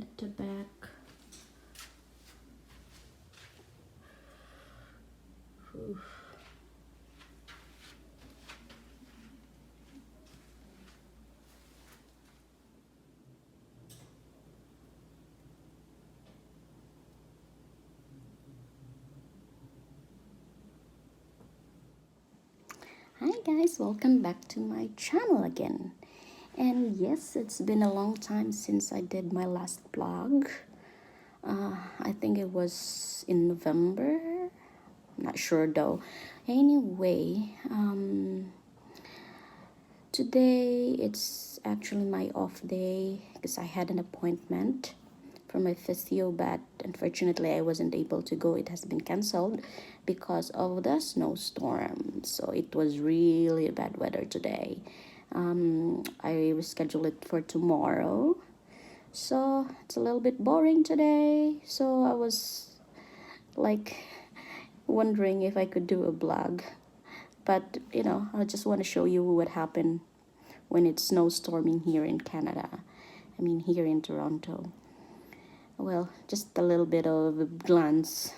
at the back. Oof. Hi guys, welcome back to my channel again. And yes, it's been a long time since I did my last vlog. I think it was in November. I'm not sure though. Anyway, today it's actually my off day because I had an appointment for my physio, but unfortunately I wasn't able to go. It has been cancelled because of the snowstorm. So it was really bad weather today. I rescheduled it for tomorrow. So it's a little bit boring today. So I was like wondering if I could do a vlog. But I just want to show you what happened when it's snowstorming here in Canada. I mean, here in Toronto. Well, just a little bit of a glance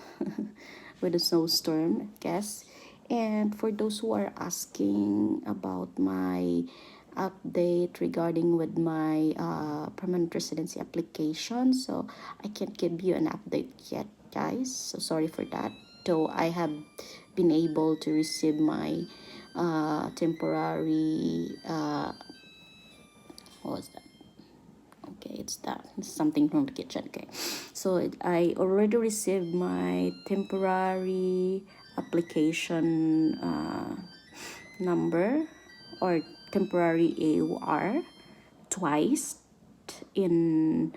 with the snowstorm, I guess. And for those who are asking about my update regarding with my permanent residency application, so I can't give you an update yet, guys. So sorry for that. Though I have been able to receive my temporary what was that? Okay, it's that. It's something from the kitchen. Okay, so I already received my temporary application number or temporary AOR twice in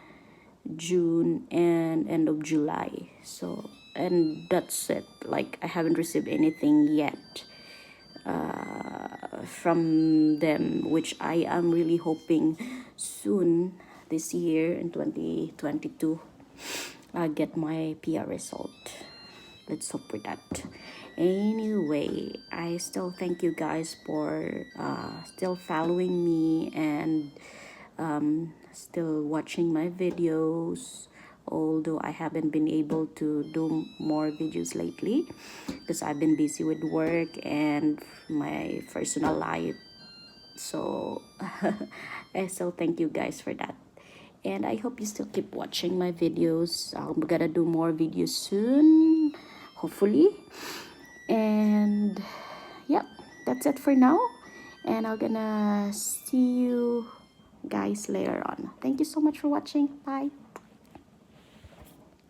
June and end of July. So, and that's it. Like, I haven't received anything yet from them, which I am really hoping soon this year in 2022 get my PR result. Let's hope for that. Anyway, I still thank you guys for still following me and still watching my videos, although I haven't been able to do more videos lately because I've been busy with work and my personal life. So I still thank you guys for that, and I hope you still keep watching my videos. I'm gonna do more videos soon, hopefully. And yeah, that's it for now, and I'm gonna see you guys later on. Thank you so much for watching. Bye.